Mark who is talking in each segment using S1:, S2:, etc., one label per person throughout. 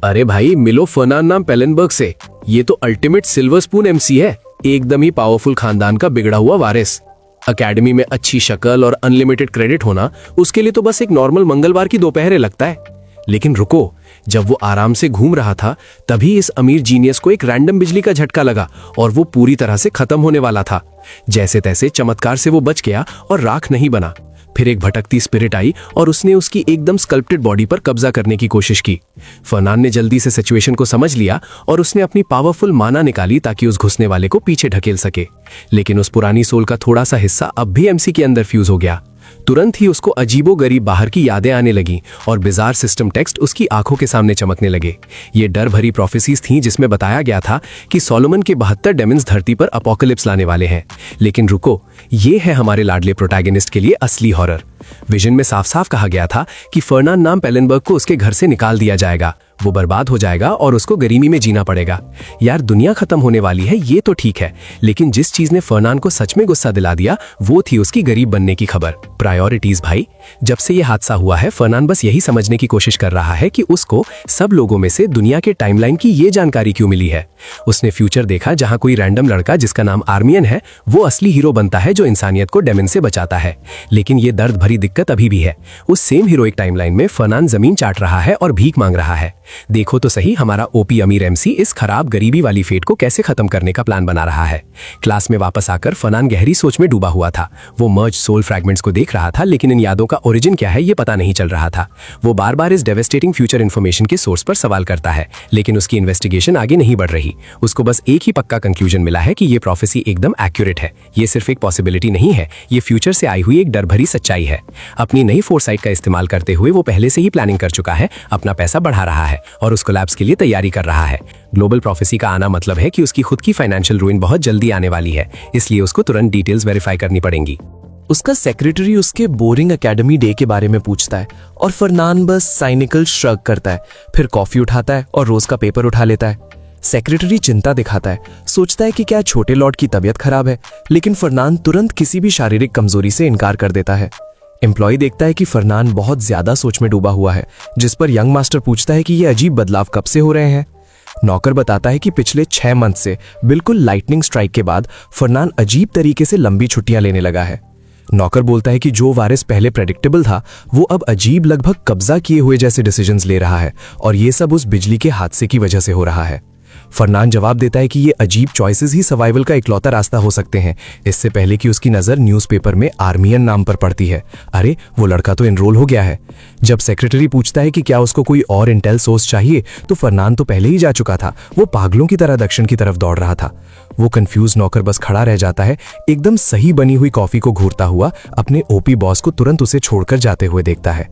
S1: अरे भाई मिलो फर्नान नाम पेलेनबर्ग से। ये तो अल्टीमेट सिल्वर स्पून एमसी है, एकदम ही पावरफुल खानदान का बिगड़ा हुआ वारिस। एकेडमी में अच्छी शक्ल और अनलिमिटेड क्रेडिट होना उसके लिए तो बस एक नॉर्मल मंगलवार की दोपहर लगता है। लेकिन रुको, जब वो आराम से घूम रहा था तभी इस अमीर जीनियस को एक रैंडम बिजली का झटका लगा और वो पूरी तरह से खत्म होने वाला था। जैसे तैसे चमत्कार से वो बच गया और राख नहीं बना। फिर एक भटकती स्पिरिट आई और उसने उसकी एकदम स्कल्प्टेड बॉडी पर कब्जा करने की कोशिश की। फरनान ने जल्दी से सिचुएशन को समझ लिया और उसने अपनी पावरफुल माना निकाली ताकि उस घुसने वाले को पीछे ढकेल सके। लेकिन उस पुरानी सोल का थोड़ा सा हिस्सा अब भी एमसी के अंदर फ्यूज हो गया। तुरंत ही उसको अजीबोगरीब बाहर की यादें आने लगी और बिजार सिस्टम टेक्स्ट उसकी आंखों के सामने चमकने लगे। ये डर भरी प्रोफेसीज थीं जिसमें बताया गया था कि सोलोमन के 72 डेमन्स धरती पर अपोकलिप्स लाने वाले हैं। लेकिन रुको, ये है हमारे लाडले प्रोटैगनिस्ट के लिए असली हॉरर। विजन में साफ साफ कहा गया था कि फर्नान नाम पेलेनबर्ग को उसके घर से निकाल दिया जाएगा, वो बर्बाद हो जाएगा और उसको गरीबी में जीना पड़ेगा। यार दुनिया खत्म होने वाली है ये तो ठीक है, लेकिन जिस चीज ने फरनान को सच में गुस्सा दिला दिया वो थी उसकी गरीब बनने की खबर। प्रायोरिटीज भाई, जब से ये हादसा हुआ है फरनान बस यही समझने की कोशिश कर रहा है कि उसको सब लोगों में से दुनिया के टाइमलाइन की ये जानकारी क्यों मिली है। उसने फ्यूचर देखा जहां कोई रैंडम लड़का जिसका नाम आर्मियन है वो असली हीरो बनता है जो इंसानियत को डेमन से बचाता है। लेकिन ये दर्द भरी दिक्कत अभी भी है, उस सेम हीरोइक टाइमलाइन में फरनान जमीन चाट रहा है और भीख मांग रहा है। देखो तो सही हमारा ओपी अमीर एमसी इस खराब गरीबी वाली फेट को कैसे खत्म करने का प्लान बना रहा है। क्लास में वापस आकर फरनान गहरी सोच में डूबा हुआ था। वो मर्ज सोल फ्रैगमेंट्स को देख रहा था, लेकिन इन यादों का ओरिजिन क्या है ये पता नहीं चल रहा था। वो बार बार इस डेवेस्टेटिंग फ्यूचर इन्फॉर्मेशन के सोर्स पर सवाल करता है, लेकिन उसकी इन्वेस्टिगेशन आगे नहीं बढ़ रही। उसको बस एक ही पक्का कंक्लूजन मिला है कि ये प्रोफेसी एकदम एक्यूरेट है। ये सिर्फ एक पॉसिबिलिटी नहीं है, ये फ्यूचर से आई हुई एक डर भरी सच्चाई है। अपनी नई फोरसाइट का इस्तेमाल करते हुए वो पहले से ही प्लानिंग कर चुका है, अपना पैसा बढ़ा रहा है और उस कोलैप्स के लिए तैयारी कर रहा है। ग्लोबल प्रोफेसी का आना मतलब है कि उसकी खुद की फाइनेंशियल रूइन बहुत जल्दी आने वाली है, इसलिए उसको तुरंत डिटेल्स वेरीफाई करनी पड़ेंगी।
S2: उसका सेक्रेटरी उसके बोरिंग एकेडमी डे के बारे में पूछता है और फरनान बस साइनिकल श्रग करता है, फिर कॉफी उठाता है और रोज का पेपर उठा लेता है। सेक्रेटरी चिंता दिखाता है, सोचता है कि क्या छोटे लॉर्ड की तबीयत खराब है, लेकिन फरनान तुरंत किसी भी शारीरिक कमजोरी से इनकार कर देता है। एम्प्लॉय देखता है कि फरनान बहुत ज्यादा सोच में डूबा हुआ है, जिस पर यंग मास्टर पूछता है कि ये अजीब बदलाव कब से हो रहे हैं। नौकर बताता है कि पिछले 6 मंथ से बिल्कुल लाइटनिंग स्ट्राइक के बाद फरनान अजीब तरीके से लंबी छुट्टियां लेने लगा है। नौकर बोलता है कि जो वारिस पहले प्रेडिक्टेबल था वो अब अजीब लगभग कब्जा किए हुए जैसे डिसीजंस ले रहा है और ये सब उस बिजली के हादसे की वजह से हो रहा है। फरनान जवाब देता है कि ये अजीब चॉइसेस ही सर्वाइवल का इकलौता रास्ता हो सकते हैं, इससे पहले कि उसकी नजर न्यूज़पेपर में आर्मियन नाम पर पड़ती है। अरे वो लड़का तो एनरोल हो गया है। जब सेक्रेटरी पूछता है कि क्या उसको कोई और इंटेल सोर्स चाहिए तो फरनान तो पहले ही जा चुका था, वो पागलों की तरह दक्षिण की तरफ दौड़ रहा था। वो कंफ्यूज नौकर बस खड़ा रह जाता है, एकदम सही बनी हुई कॉफी को घूरता हुआ अपने ओपी बॉस को तुरंत उसे छोड़कर जाते हुए देखता है।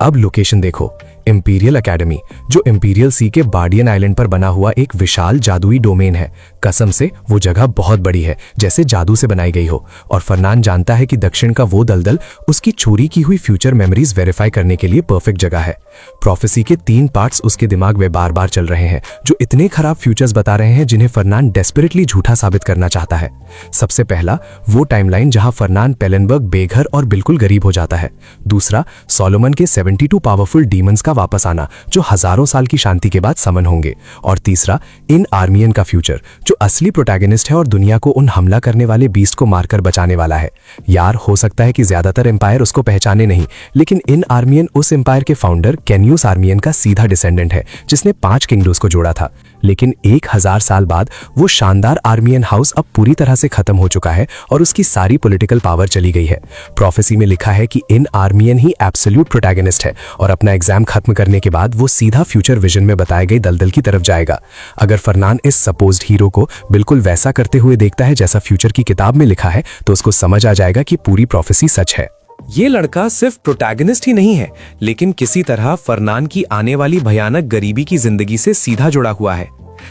S2: अब लोकेशन देखो, इंपीरियल एकेडमी, जो इंपीरियल सी के बार्डियन आइलैंड पर बना हुआ एक विशाल जादुई डोमेन है। कसम से वो जगह बहुत बड़ी है, जैसे जादू से बनाई गई हो। और फरनान जानता है कि दक्षिण का वो दलदल उसकी चोरी की हुई फ्यूचर मेमोरीज वेरीफाई करने के लिए परफेक्ट जगह है। प्रोफेसी के 3 पार्ट्स उसके दिमाग में बार बार चल रहे हैं, जो इतने खराब फ्यूचर्स बता रहे हैं जिन्हें फरनान डेस्परेटली झूठा साबित करना चाहता है। सबसे पहला, वो टाइमलाइन जहां फरनान पेलेनबर्ग बेघर और बिल्कुल गरीब हो जाता है। दूसरा, सोलोमन के 72 पावरफुल डीमंस का वापस आना, जो हजारों साल की शांति के बाद समन होंगे। और तीसरा, इन आर्मियन का फ्यूचर, जो असली प्रोटैगनिस्ट है और दुनिया को उन हमला करने वाले बीस्ट को मारकर बचाने वाला है। यार हो सकता है कि ज्यादातर एम्पायर उसको पहचाने नहीं, लेकिन इन आर्मियन उस एम्पायर के फाउंडर कैन्यूस आर्मियन का सीधा डिसेंडेंट है, जिसने 5 किंगडम्स को जोड़ा था। लेकिन 1000 साल बाद वो शानदार आर्मियन हाउस अब पूरी तरह से खत्म हो चुका है और उसकी सारी पॉलिटिकल पावर चली गई है। प्रोफेसी में लिखा है कि इन आर्मियन ही एब्सोल्यूट प्रोटैगनिस्ट है और अपना एग्जाम खत्म करने के बाद वो सीधा फ्यूचर विजन में बताए गए दलदल की तरफ जाएगा। अगर फरनान इस सपोज्ड हीरो को बिल्कुल वैसा करते हुए देखता है जैसा फ्यूचर की किताब में लिखा है, तो उसको समझ आ जाएगा कि पूरी प्रोफेसी सच है।
S1: ये लड़का सिर्फ प्रोटैगनिस्ट ही नहीं है, लेकिन किसी तरह फरनान की आने वाली भयानक गरीबी की जिंदगी से सीधा जुड़ा हुआ है।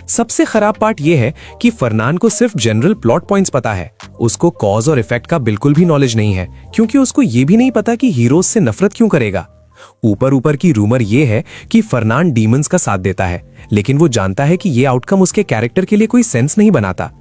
S1: सबसे खराब पार्ट यह है कि फरनान को सिर्फ जनरल प्लॉट पॉइंट्स पता है, उसको कॉज और इफेक्ट का बिल्कुल भी नॉलेज नहीं है, क्योंकि उसको ये भी नहीं पता कि हीरोज से नफरत क्यों करेगा। ऊपर ऊपर की रूमर यह है कि फरनान डीमंस का साथ देता है, लेकिन वो जानता है कि यह आउटकम उसके कैरेक्टर के लिए कोई सेंस नहीं बनाता।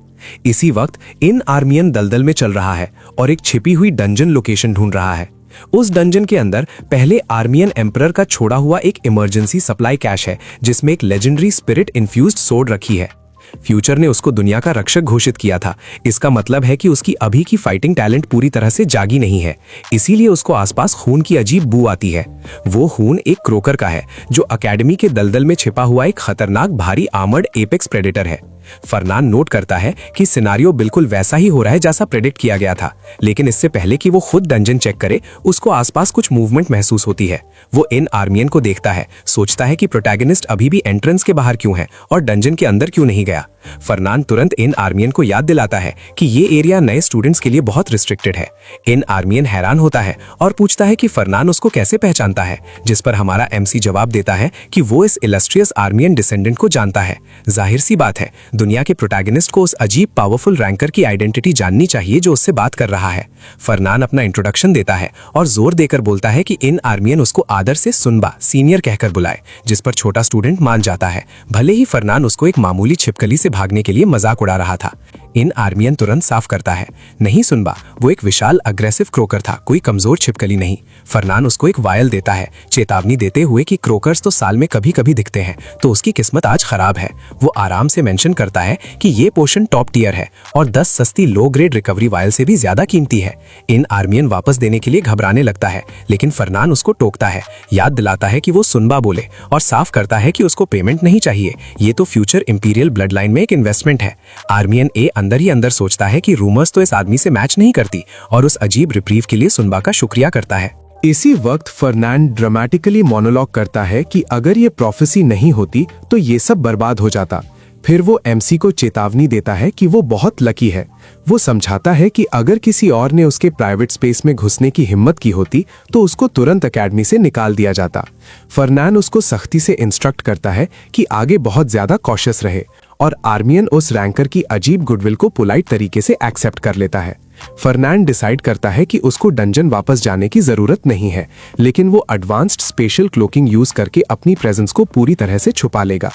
S1: इसी वक्त इन आर्मियन दलदल में चल रहा है और एक छिपी हुई डंजन लोकेशन ढूंढ रहा है।
S2: उस डंजन के अंदर पहले आर्मियन एम्परर का छोड़ा हुआ एक इमरजेंसी सप्लाई कैश है, जिसमें एक लेजेंडरी स्पिरिट इन्फ्यूज्ड सोर्ड रखी है। फ्यूचर ने उसको दुनिया का रक्षक घोषित किया था। इसका मतलब है कि उसकी अभी की फाइटिंग टैलेंट पूरी तरह से जागी नहीं है, इसीलिए उसको आसपास खून की अजीब बू आती है। वो खून एक क्रोकर का है, जो अकेडमी के दलदल में छिपा हुआ एक खतरनाक भारी आर्मर्ड एपेक्स प्रेडेटर है। फरनान नोट करता है कि सिनारियो बिल्कुल वैसा ही हो रहा है जैसा प्रेडिक्ट किया गया था, लेकिन इससे पहले कि वो खुद डंजन चेक करे, उसको आसपास कुछ मूवमेंट महसूस होती है। वो इन आर्मियन को देखता है, सोचता है कि प्रोटैगनिस्ट अभी भी एंट्रेंस के बाहर क्यों है और डंजन के अंदर क्यों नहीं गया। फरनान तुरंत इन आर्मियन को याद दिलाता है कि ये एरिया नए स्टूडेंट्स के लिए बहुत रिस्ट्रिक्टेड है। इन आर्मियन हैरान होता है और पूछता है कि फरनान उसको कैसे पहचानता है, जिस पर हमारा एमसी जवाब देता है कि वो इस इलस्ट्रियस आर्मियन डिसेंडेंट को जानता है। जाहिर सी बात है, दुनिया के प्रोटैगनिस्ट को उस अजीब पावरफुल रैंकर की आइडेंटिटी जाननी चाहिए जो उससे बात कर रहा है। फरनान अपना इंट्रोडक्शन देता है और जोर देकर बोलता है कि इन आर्मियन उसको आदर से सुनबा सीनियर कहकर बुलाए, जिस पर छोटा स्टूडेंट मान जाता है, भले ही फरनान उसको एक मामूली छिपकली से भागने के लिए मजाक उड़ा रहा था। इन आर्मियन तुरंत साफ करता है, नहीं सुनबा, वो एक विशाल अग्रेसिव क्रोकर था, कोई कमजोर छिपकली नहीं। फरनान उसको एक वायल देता है, चेतावनी देते हुए कि क्रोकर्स तो साल में कभी कभी दिखते हैं, तो उसकी किस्मत आज खराब है। वो आराम से मेंशन करता है कि ये पोशन टॉप टियर है और 10 सस्ती लो ग्रेड रिकवरी वायल से भी ज्यादा कीमती है। इन आर्मियन वापस देने के लिए घबराने लगता है, लेकिन फरनान उसको टोकता है, याद दिलाता है कि वो सुनबा बोले और साफ करता है कि उसको पेमेंट नहीं चाहिए, ये तो फ्यूचर इंपीरियल ब्लड लाइन में एक इन्वेस्टमेंट है। आर्मियन ए अंदर ही अंदर सोचता है कि रूमर्स तो इस आदमी से मैच नहीं करती और उस अजीब रिप्रीव के लिए सुनबा का शुक्रिया करता है।
S3: इसी वक्त फर्नांड ड्रामेटिकली मोनोलॉग करता है कि अगर ये प्रोफेसी नहीं होती तो ये सब बर्बाद हो जाता। फिर वो एमसी को चेतावनी देता है कि वो बहुत लकी है। वो समझाता है कि अगर किसी और ने उसके प्राइवेट स्पेस में घुसने की हिम्मत की होती तो उसको तुरंत एकेडमी से निकाल दिया जाता। फर्नांड उसको सख्ती से इंस्ट्रक्ट करता है कि आगे बहुत ज्यादा कॉशियस रहे और आर्मियन उस रैंकर की अजीब गुडविल को पोलाइट तरीके से एक्सेप्ट कर लेता है। फर्नांड डिसाइड करता है कि उसको डंजन वापस जाने की जरूरत नहीं है, लेकिन वो एडवांस्ड स्पेशल क्लोकिंग यूज करके अपनी प्रेजेंस को पूरी तरह से छुपा लेगा।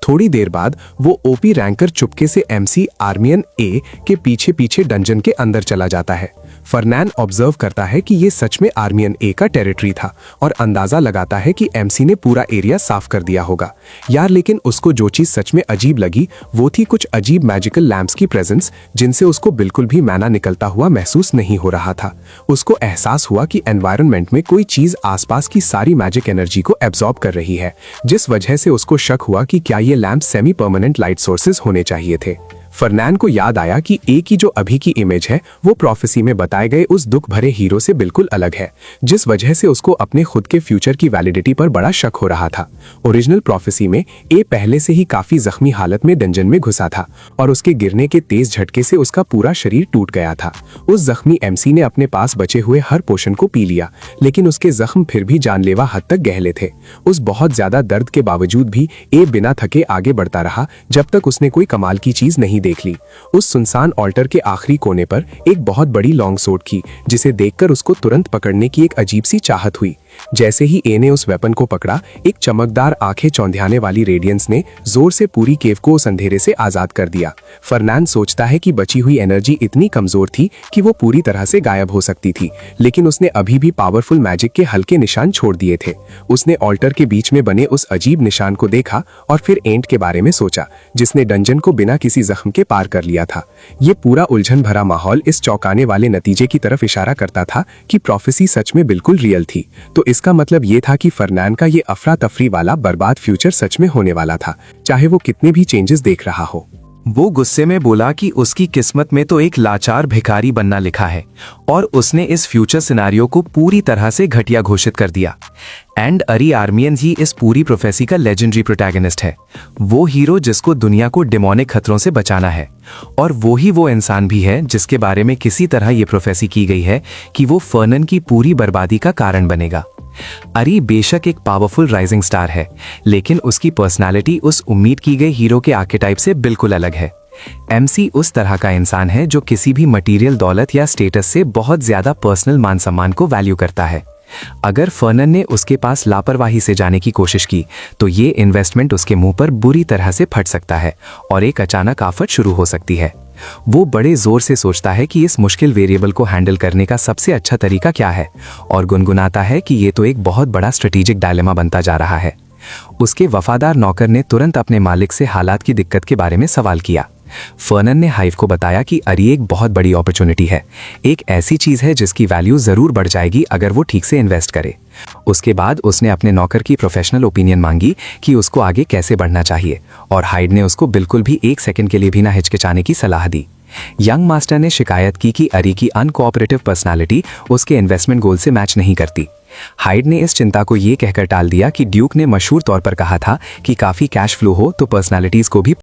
S3: थोड़ी देर बाद वो ओपी रैंकर चुपके से एमसी आर्मियन ए के पीछे पीछे डंजन के अंदर चला जाता है। फर्नांड ऑब्जर्व करता है कि ये सच में आर्मियन ए का टेरिटरी था और अंदाजा लगाता है कि एमसी ने पूरा एरिया साफ कर दिया होगा। यार, लेकिन उसको जो चीज सच में अजीब लगी वो थी कुछ अजीब मैजिकल लैंप्स की प्रेजेंस, जिनसे उसको बिल्कुल भी मैना निकलता हुआ महसूस नहीं हो रहा था। उसको एहसास हुआ कि एनवायरनमेंट में कोई चीज आसपास की सारी मैजिक एनर्जी को एब्जॉर्ब कर रही है, जिस वजह से उसको शक हुआ कि क्या ये lamp semi permanent light sources होने चाहिए थे। फर्नांड को याद आया कि ए की जो अभी की इमेज है वो प्रोफेसी में बताए गए उस दुख भरे हीरो से बिल्कुल अलग है, जिस वजह से उसको अपने खुद के फ्यूचर की वैलिडिटी पर बड़ा शक हो रहा था। ओरिजिनल प्रोफेसी में ए पहले से ही काफी जख्मी हालत में डंजन में घुसा था और उसके गिरने के तेज झटके से उसका पूरा शरीर टूट गया था। उस जख्मी एमसी ने अपने पास बचे हुए हर पोशन को पी लिया, लेकिन उसके जख्म फिर भी जानलेवा हद तक गहरे थे। उस बहुत ज्यादा दर्द के बावजूद भी ए बिना थके आगे बढ़ता रहा जब तक उसने कोई कमाल की चीज नहीं देख ली। उस सुनसान ऑल्टर के आखिरी कोने पर एक बहुत बड़ी लॉन्ग सोर्ड थी, जिसे देखकर उसको तुरंत पकड़ने की एक अजीब सी चाहत हुई। जैसे ही ए ने उस वेपन को पकड़ा, एक चमकदार आंखें चौंधियाने वाली रेडियंस ने जोर से पूरी केव को उस अंधेरे से आजाद कर दिया। फर्नांड सोचता है कि बची हुई एनर्जी इतनी कमजोर थी कि वो पूरी तरह से गायब हो सकती थी, लेकिन उसने अभी भी पावरफुल मैजिक के हल्के निशान छोड़ दिए थे। उसने ऑल्टर के बीच में बने उस अजीब निशान को देखा और फिर एंट के बारे में सोचा, जिसने डंजन को बिना किसी जख्म के पार कर लिया था। ये पूरा उलझन भरा माहौल इस चौंकाने वाले नतीजे की तरफ इशारा करता था कि प्रोफेसी सच में बिल्कुल रियल थी। तो इसका मतलब ये था कि फर्नांड का ये अफरा तफरी वाला बर्बाद फ्यूचर सच में होने वाला था, चाहे वो कितने भी चेंजेस देख रहा हो।
S2: वो गुस्से में बोला कि उसकी किस्मत में तो एक लाचार भिखारी बनना लिखा है और उसने इस फ्यूचर सिनारियो को पूरी तरह से घटिया घोषित कर दिया। एंड अरी आर्मियन ही इस पूरी प्रोफेसी का लेजेंडरी प्रोटैगनिस्ट है, वो हीरो जिसको दुनिया को डेमोनिक खतरों से बचाना है, और वो इंसान भी है जिसके बारे में किसी तरह ये प्रोफेसी की गई है कि वो फर्नन की पूरी बर्बादी का कारण बनेगा। अरी बेशक एक पावरफुल राइजिंग स्टार है, लेकिन उसकी पर्सनालिटी उस उम्मीद की गई हीरो के आर्केटाइप से बिल्कुल अलग है। एमसी उस तरह का इंसान है जो किसी भी मटेरियल दौलत या स्टेटस से बहुत ज्यादा पर्सनल मान सम्मान को वैल्यू करता है।
S4: अगर फर्नन ने उसके पास लापरवाही से जाने की कोशिश की तो ये इन्वेस्टमेंट उसके मुंह पर बुरी तरह से फट सकता है और एक अचानक आफत शुरू हो सकती है। वो बड़े जोर से सोचता है कि इस मुश्किल वेरिएबल को हैंडल करने का सबसे अच्छा तरीका क्या है और गुनगुनाता है कि ये तो एक बहुत बड़ा स्ट्रेटेजिक डायलेमा बनता जा रहा है। उसके वफादार नौकर ने तुरंत अपने मालिक से हालात की दिक्कत के बारे में सवाल किया। फर्नन ने हाइव को बताया कि अरी एक बहुत बड़ी अपॉर्चुनिटी है, एक ऐसी चीज है जिसकी वैल्यू जरूर बढ़ जाएगी अगर वो ठीक से इन्वेस्ट करे। उसके बाद उसने अपने नौकर की प्रोफेशनल ओपिनियन मांगी कि उसको आगे कैसे बढ़ना चाहिए और हाइड ने उसको बिल्कुल भी एक सेकंड के लिए भी ना हिचकिचाने की सलाह दी। यंग मास्टर ने शिकायत की कि अरी की अनकोऑपरेटिव पर्सनालिटी उसके इन्वेस्टमेंट गोल से मैच नहीं करती। हाइड ने इस चिंता को ये कहकर टाल दिया कि ड्यूक ने मशहूर तौर पर कहा था कि काफी कैश फ्लो हो तो पर्सनालिटीज को भी